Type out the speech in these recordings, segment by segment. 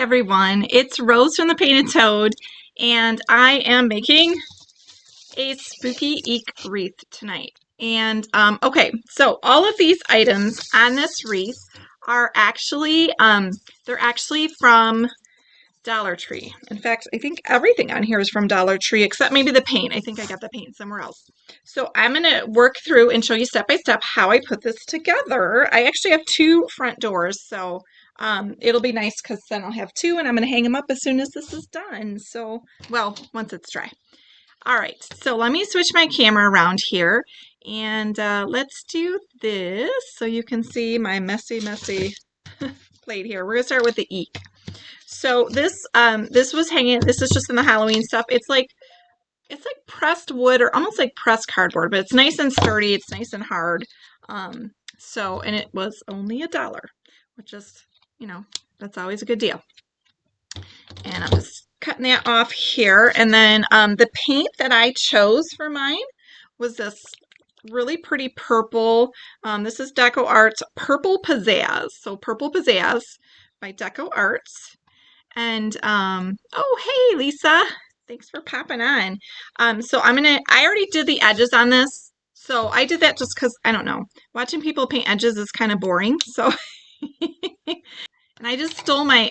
everyone, it's Rose from the Painted Toad, and I am making a spooky eek wreath tonight. And okay, so all of these items on this wreath are actually they're actually from Dollar Tree. In fact, I think everything on here is from Dollar Tree except maybe the paint. I think I got the paint somewhere else. So I'm going to work through and show you step by step how I put this together. I actually have two front doors, so it'll be nice because then I'll have two and I'm going to hang them up as soon as this is done. So, well, once it's dry. All right, so let me switch my camera around here and let's do this so you can see my messy plate here. We're going to start with the eek. So this was hanging. This is just in the Halloween stuff. It's like pressed wood or almost like pressed cardboard, but it's nice and sturdy. It's nice and hard. And it was only $1, which is, that's always a good deal. And I'm just cutting that off here. And then the paint that I chose for mine was this really pretty purple. This is Deco Arts Purple Pizzazz. So Purple Pizzazz by Deco Arts. And, oh, hey, Lisa. Thanks for popping on. So I already did the edges on this. So I did that just because, I don't know, watching people paint edges is kind of boring. So, and I just stole my,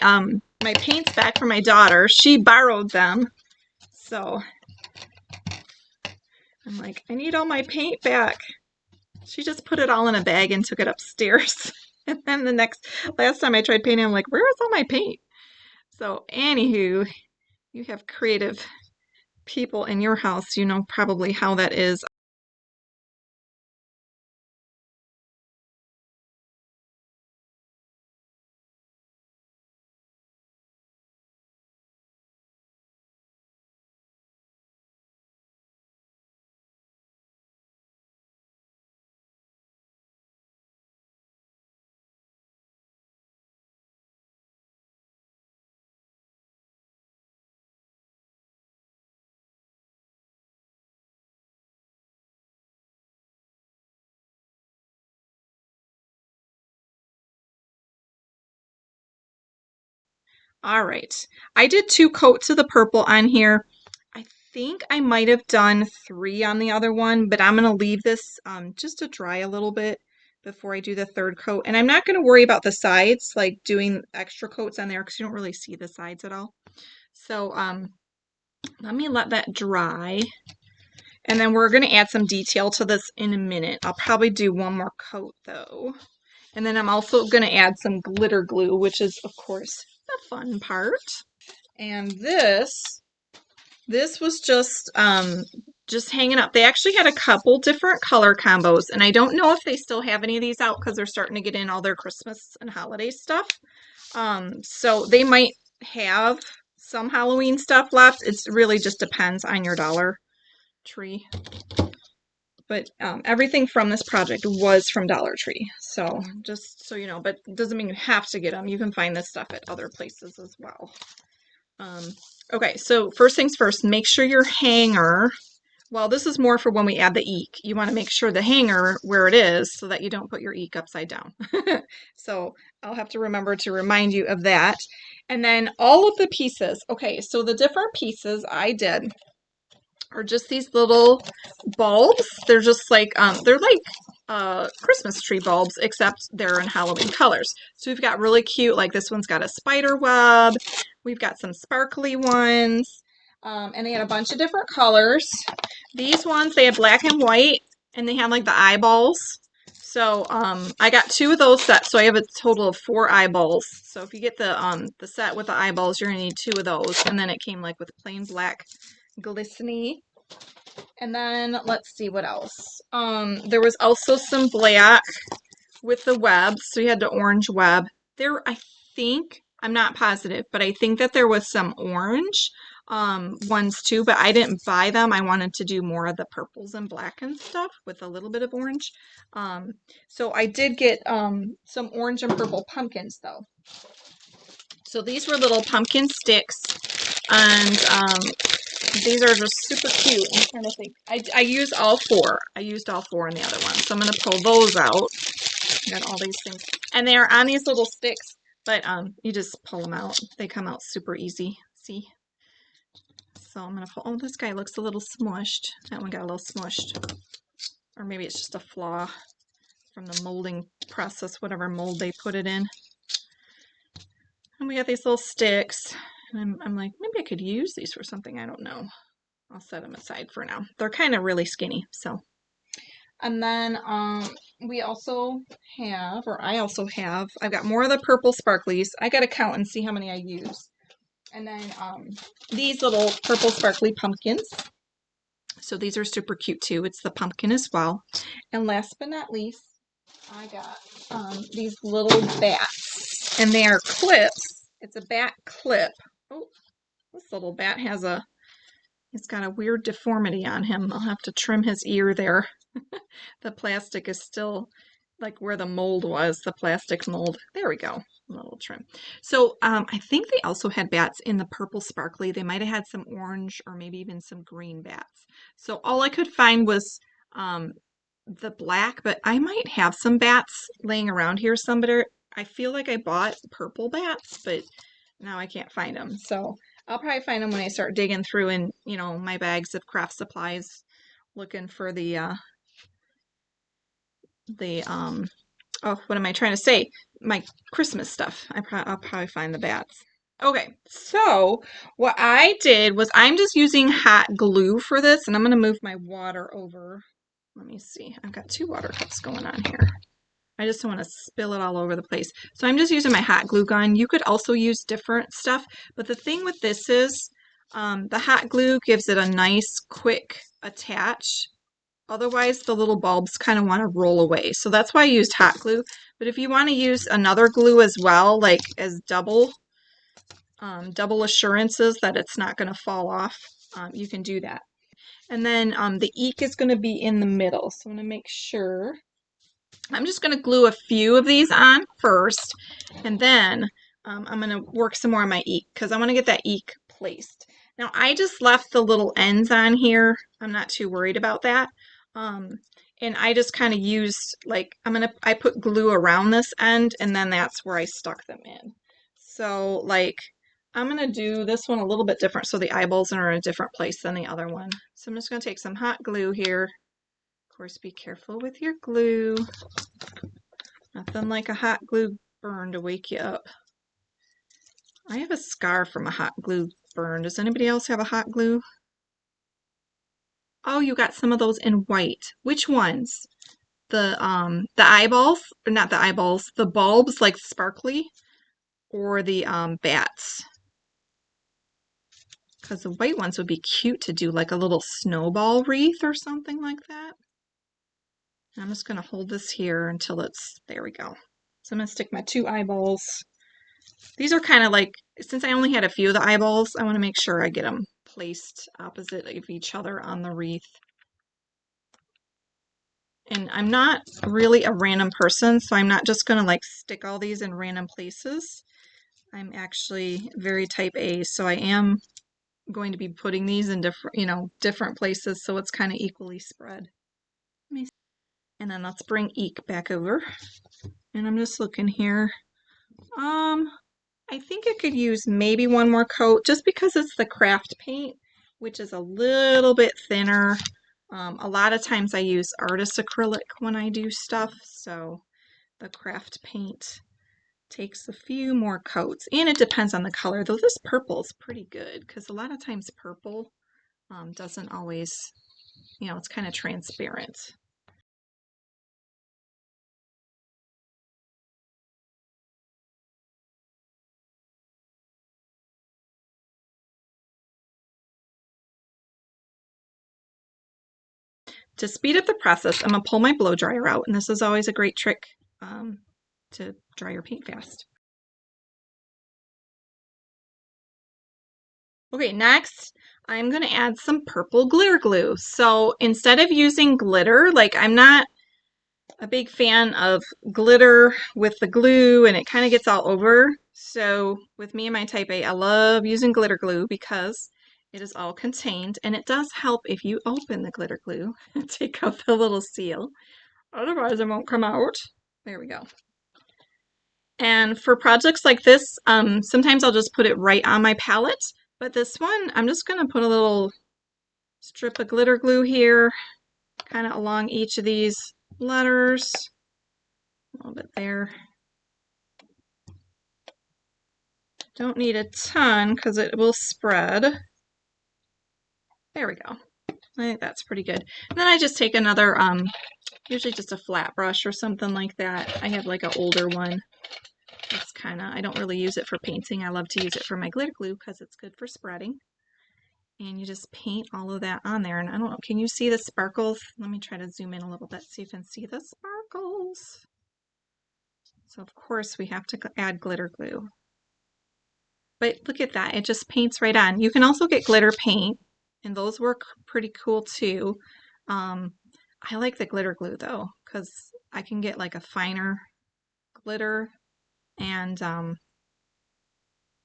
my paints back from my daughter. She borrowed them. So I'm like, I need all my paint back. She just put it all in a bag and took it upstairs. And then last time I tried painting, I'm like, where is all my paint? So anywho, you have creative people in your house, you know probably how that is. All right, I did 2 coats of the purple on here. I think I might have done 3 on the other one, but I'm going to leave this just to dry a little bit before I do the 3rd coat. And I'm not going to worry about the sides, like doing extra coats on there because you don't really see the sides at all. So let me let that dry. And then we're going to add some detail to this in a minute. I'll probably do 1 more coat though. And then I'm also going to add some glitter glue, which is, of course, the fun part. And this was just hanging up. They actually had a couple different color combos, and I don't know if they still have any of these out because they're starting to get in all their Christmas and holiday stuff. So they might have some Halloween stuff left. It really just depends on your Dollar Tree. But everything from this project was from Dollar Tree. So just so you know, but it doesn't mean you have to get them. You can find this stuff at other places as well. Okay, so first things first, make sure your hanger, well, this is more for when we add the eek. You want to make sure the hanger where it is so that you don't put your eek upside down. So I'll have to remember to remind you of that. And then all of the pieces. Okay, so the different pieces I did are just these little bulbs. They're just like, Christmas tree bulbs, except they're in Halloween colors. So we've got really cute, like this one's got a spider web. We've got some sparkly ones. And they had a bunch of different colors. These ones, they have black and white, and they have like the eyeballs. So I got 2 of those sets, so I have a total of 4 eyeballs. So if you get the set with the eyeballs, you're gonna need 2 of those. And then it came like with plain black glistening. And then let's see what else. There was also some black with the webs, so you had the orange web. There, I think, I'm not positive, but I think that there was some orange ones too, but I didn't buy them. I wanted to do more of the purples and black and stuff with a little bit of orange. So I did get some orange and purple pumpkins though. So these were little pumpkin sticks, and these are just super cute. I'm trying to think. I used all 4. I used all 4 in the other one. So I'm going to pull those out. Got all these things. And they are on these little sticks, But you just pull them out. They come out super easy. See? So I'm going to pull, oh, this guy looks a little smushed. That one got a little smushed. Or maybe it's just a flaw from the molding process, whatever mold they put it in. And we got these little sticks. And I'm like, maybe I could use these for something. I don't know. I'll set them aside for now. They're kind of really skinny, so. And then we also have, or I also have, I've got more of the purple sparklies. I got to count and see how many I use. And then these little purple sparkly pumpkins. So these are super cute too. It's the pumpkin as well. And last but not least, I got these little bats. And they are clips. It's a bat clip. Oh, this little bat has a, it's got a weird deformity on him. I'll have to trim his ear there. The plastic is still like where the mold was, the plastic mold. There we go, a little trim. So I think they also had bats in the purple sparkly. They might have had some orange or maybe even some green bats. So all I could find was the black, but I might have some bats laying around here somewhere. I feel like I bought purple bats, but now I can't find them. So I'll probably find them when I start digging through in, you know, my bags of craft supplies, looking for the oh, what am I trying to say? My Christmas stuff. I'll probably find the bats. Okay, so what I did was I'm just using hot glue for this, and I'm going to move my water over. Let me see. I've got 2 water cups going on here. I just don't want to spill it all over the place. So I'm just using my hot glue gun. You could also use different stuff, but the thing with this is the hot glue gives it a nice, quick attach. Otherwise, the little bulbs kind of want to roll away. So that's why I used hot glue. But if you want to use another glue as well, like as double assurances that it's not going to fall off, you can do that. And then the eek is going to be in the middle. So I'm going to make sure. I'm just going to glue a few of these on first, and then I'm going to work some more on my eek because I want to get that eek placed. Now I just left the little ends on here. I'm not too worried about that. And I just kind of used, like, I put glue around this end, and then that's where I stuck them in. So, like, I'm going to do this one a little bit different so the eyeballs are in a different place than the other one. So I'm just going to take some hot glue here. Of course, be careful with your glue. Nothing like a hot glue burn to wake you up. I have a scar from a hot glue burn. Does anybody else have a hot glue? Oh, you got some of those in white. Which ones? The eyeballs, or not the eyeballs, the bulbs, like sparkly, or the bats? Because the white ones would be cute to do like a little snowball wreath or something like that. I'm just going to hold this here until it's, there we go. So I'm going to stick my 2 eyeballs. These are kind of like, since I only had a few of the eyeballs, I want to make sure I get them placed opposite of each other on the wreath. And I'm not really a random person, so I'm not just going to like stick all these in random places. I'm actually very type A, so I am going to be putting these in different, you know, different places so it's kind of equally spread. And then let's bring eek back over. And I'm just looking here. I think I could use maybe one more coat just because it's the craft paint, which is a little bit thinner. A lot of times I use artist acrylic when I do stuff, so the craft paint takes a few more coats. And it depends on the color, though this purple is pretty good because a lot of times purple doesn't always, you know, it's kind of transparent. To speed up the process, I'm going to pull my blow dryer out, and this is always a great trick to dry your paint fast. Okay, next I'm going to add some purple glitter glue. So instead of using glitter, like I'm not a big fan of glitter with the glue and it kind of gets all over. So with me and my type A, I love using glitter glue because it is all contained, and it does help if you open the glitter glue and take out the little seal. Otherwise it won't come out. There we go. And for projects like this, sometimes I'll just put it right on my palette. But this one, I'm just going to put a little strip of glitter glue here, kind of along each of these letters. A little bit there. Don't need a ton because it will spread. There we go. I think that's pretty good. And then I just take another, usually just a flat brush or something like that. I have like an older one. It's kind of, I don't really use it for painting. I love to use it for my glitter glue because it's good for spreading. And you just paint all of that on there. And I don't know, can you see the sparkles? Let me try to zoom in a little bit so you can see the sparkles. So of course we have to add glitter glue. But look at that, it just paints right on. You can also get glitter paint, and those work pretty cool too. I like the glitter glue though, because I can get like a finer glitter, and I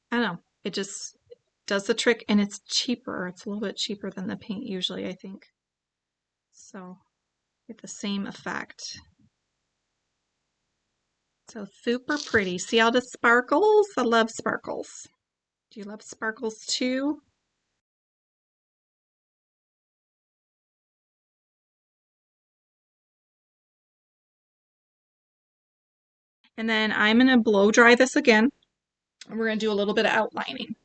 don't know, it just does the trick, and it's cheaper. It's a little bit cheaper than the paint usually, I think. So get the same effect. So super pretty. See all the sparkles? I love sparkles. Do you love sparkles too? And then I'm going to blow dry this again, and we're going to do a little bit of outlining.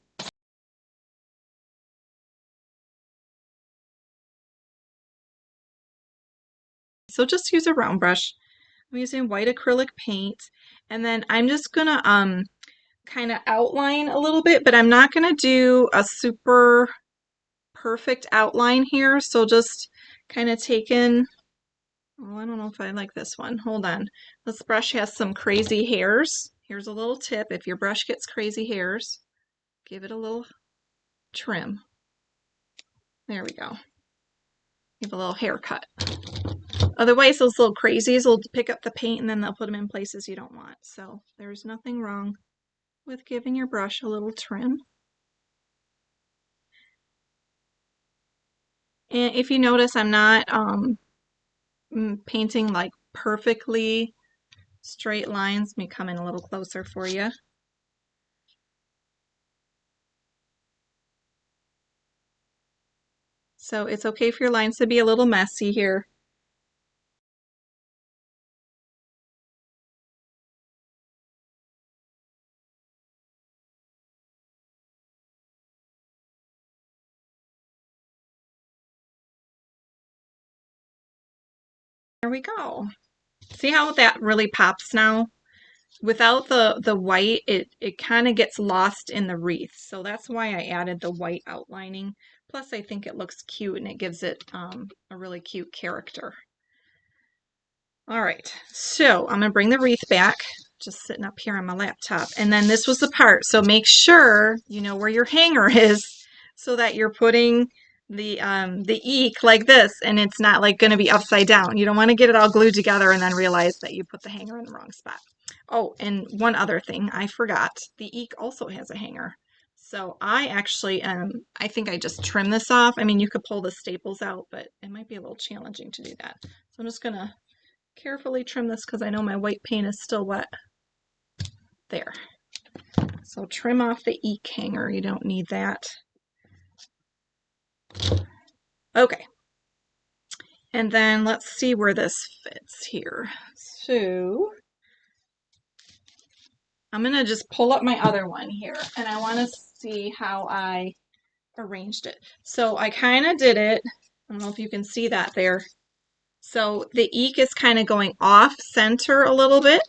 So just use a round brush. I'm using white acrylic paint, and then I'm just going to kind of outline a little bit, but I'm not going to do a super perfect outline here. So just kind of take in, oh, I don't know if I like this one. Hold on. This brush has some crazy hairs. Here's a little tip. If your brush gets crazy hairs, give it a little trim. There we go. Give a little haircut. Otherwise, those little crazies will pick up the paint and then they'll put them in places you don't want. So there's nothing wrong with giving your brush a little trim. And if you notice, I'm not painting like perfectly straight lines. Let me come in a little closer for you. So it's okay for your lines to be a little messy here. There we go. See how that really pops now? Without the white, it kind of gets lost in the wreath. So that's why I added the white outlining. Plus, I think it looks cute and it gives it a really cute character. All right, so I'm gonna bring the wreath back, just sitting up here on my laptop. And then this was the part, so make sure you know where your hanger is so that you're putting the eek like this, and it's not like gonna be upside down. You don't wanna get it all glued together and then realize that you put the hanger in the wrong spot. Oh, and one other thing, I forgot, the eek also has a hanger. So I actually, I think I just trim this off. I mean, you could pull the staples out, but it might be a little challenging to do that. So I'm just gonna carefully trim this because I know my white paint is still wet. There. So trim off the eek hanger. You don't need that. Okay. And then let's see where this fits here. So I'm going to just pull up my other one here, and I want to see how I arranged it. So I kind of did it. I don't know if you can see that there. So the eek is kind of going off center a little bit.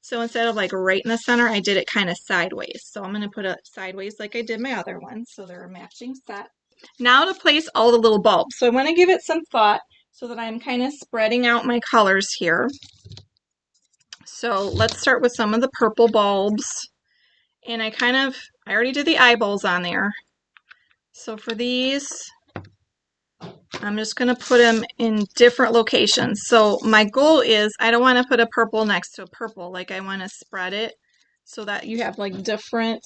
So instead of like right in the center, I did it kind of sideways. So I'm going to put it sideways like I did my other one. So they're a matching set. Now to place all the little bulbs. So I want to give it some thought so that I'm kind of spreading out my colors here. So let's start with some of the purple bulbs. And I already did the eyeballs on there. So for these, I'm just going to put them in different locations. So my goal is I don't want to put a purple next to a purple. Like I want to spread it so that you have like different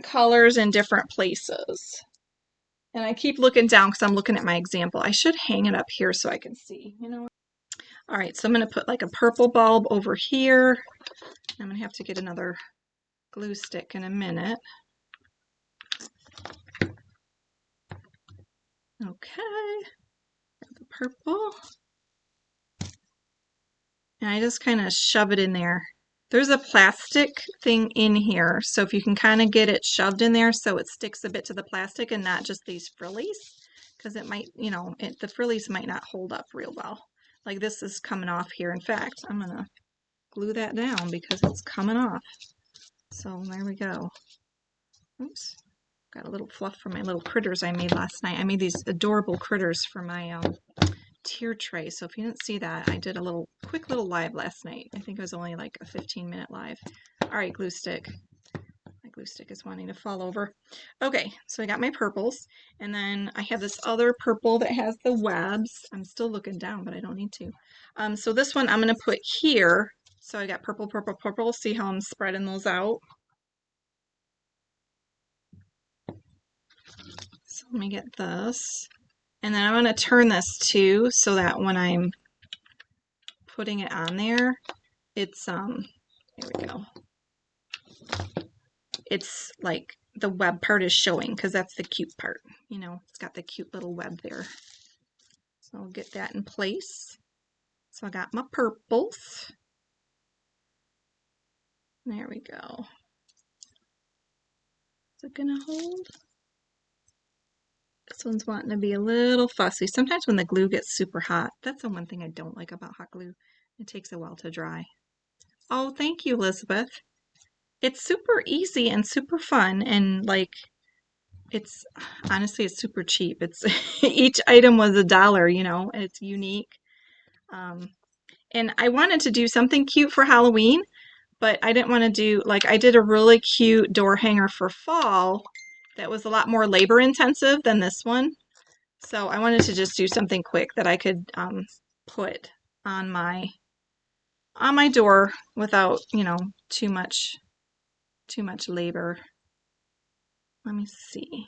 colors in different places. And I keep looking down because I'm looking at my example. I should hang it up here so I can see, you know. All right, so I'm going to put like a purple bulb over here. I'm going to have to get another glue stick in a minute. Okay, got the purple. And I just kind of shove it in there. There's a plastic thing in here, so if you can kind of get it shoved in there so it sticks a bit to the plastic and not just these frillies, because it might, you know, the frillies might not hold up real well. Like this is coming off here. In fact, I'm going to glue that down because it's coming off. So there we go. Oops. Got a little fluff from my little critters I made last night. I made these adorable critters for my tier tray. So if you didn't see that, I did a quick little live last night. I think it was only like a 15-minute live. All right, glue stick. My glue stick is wanting to fall over. Okay, so I got my purples, and then I have this other purple that has the webs. I'm still looking down, but I don't need to. So this one I'm going to put here. So I got purple, purple, purple. See how I'm spreading those out? So let me get this. And then I'm going to turn this too so that when I'm putting it on there, it's, here we go. It's like the web part is showing because that's the cute part. You know, it's got the cute little web there. So I'll get that in place. So I got my purples. There we go. Is it gonna hold? This one's wanting to be a little fussy. Sometimes when the glue gets super hot, that's the one thing I don't like about hot glue. It takes a while to dry. Oh, thank you, Elizabeth. It's super easy and super fun, and like it's honestly it's super cheap. It's each item was $1, you know, and it's unique. And I wanted to do something cute for Halloween, but I didn't want to do like I did a really cute door hanger for fall that was a lot more labor intensive than this one. So I wanted to just do something quick that I could put on my door without, you know, too much labor. Let me see.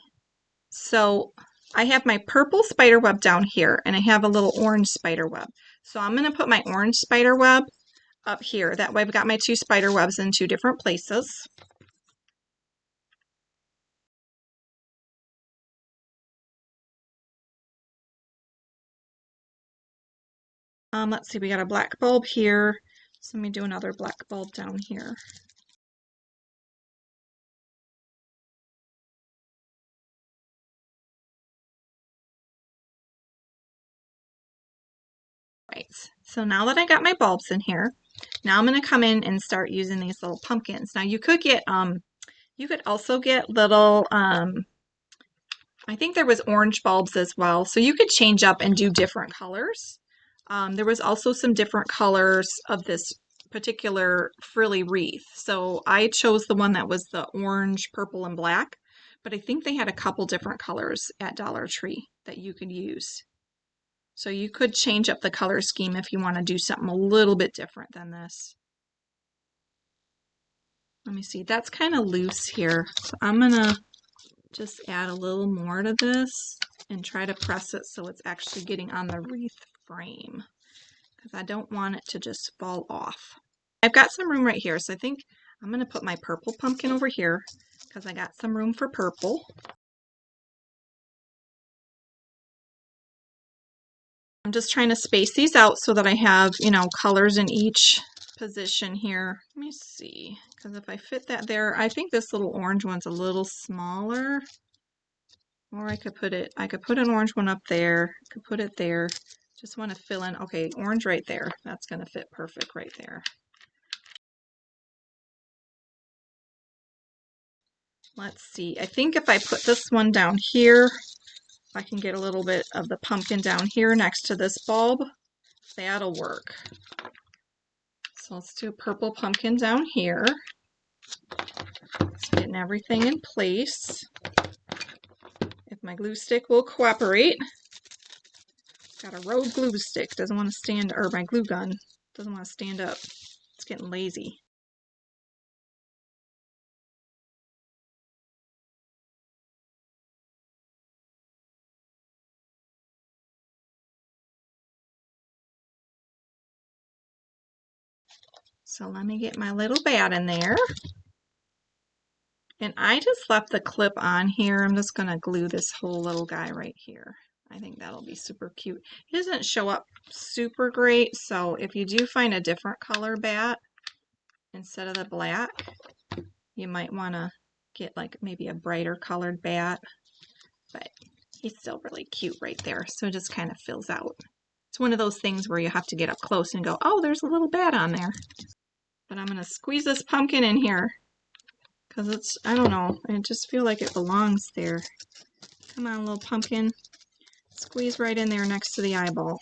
So I have my purple spider web down here and I have a little orange spider web. So I'm going to put my orange spider web up here. That way I've got my two spider webs in two different places. Let's see, we got a black bulb here. So let me do another black bulb down here. Right, so now that I got my bulbs in here, now I'm going to come in and start using these little pumpkins. Now you could get, you could also get little, I think there was orange bulbs as well. So you could change up and do different colors. There was also some different colors of this particular frilly wreath. So I chose the one that was the orange, purple, and black. But I think they had a couple different colors at Dollar Tree that you could use. So you could change up the color scheme if you want to do something a little bit different than this. Let me see, that's kind of loose here. So I'm going to just add a little more to this and try to press it so it's actually getting on the wreath frame because I don't want it to just fall off. I've got some room right here, so I think I'm going to put my purple pumpkin over here because I got some room for purple. I'm just trying to space these out so that I have, you know, colors in each position here. Let me see, because if I fit that there, I think this little orange one's a little smaller. Or I could put an orange one up there, could put it there. Just want to fill in, okay, orange right there. That's going to fit perfect right there. Let's see, I think if I put this one down here, I can get a little bit of the pumpkin down here next to this bulb. That'll work. So let's do a purple pumpkin down here. Just getting everything in place. If my glue stick will cooperate. Got a rogue glue stick, doesn't want to stand, or my glue gun doesn't want to stand up. It's getting lazy. So let me get my little bat in there. And I just left the clip on here. I'm just going to glue this whole little guy right here. I think that'll be super cute. It doesn't show up super great, so if you do find a different color bat instead of the black, you might want to get like maybe a brighter colored bat. But he's still really cute right there, so it just kind of fills out. It's one of those things where you have to get up close and go, oh, there's a little bat on there. But I'm going to squeeze this pumpkin in here because it's, I don't know, I just feel like it belongs there. Come on, little pumpkin. Squeeze right in there next to the eyeball.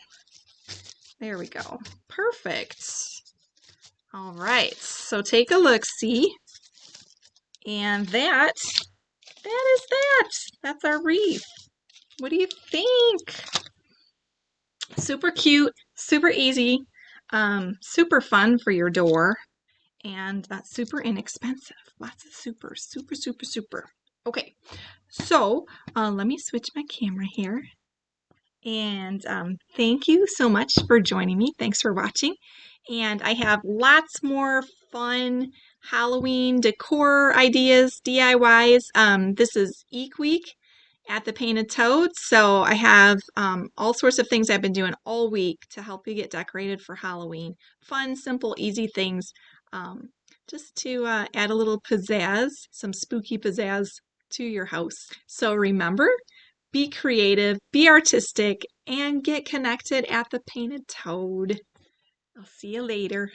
There we go. Perfect. All right, so take a look-see. And that is that. That's our wreath. What do you think? Super cute, super easy, super fun for your door, and super inexpensive. Lots of super, super, super, super. Okay, so let me switch my camera here. And thank you so much for joining me. Thanks for watching. And I have lots more fun Halloween decor ideas, DIYs. This is Eek Week at the Painted Toad. So I have all sorts of things I've been doing all week to help you get decorated for Halloween. Fun, simple, easy things just to add a little pizzazz, some spooky pizzazz to your house. So remember, be creative, be artistic, and get connected at the Painted Toad. I'll see you later.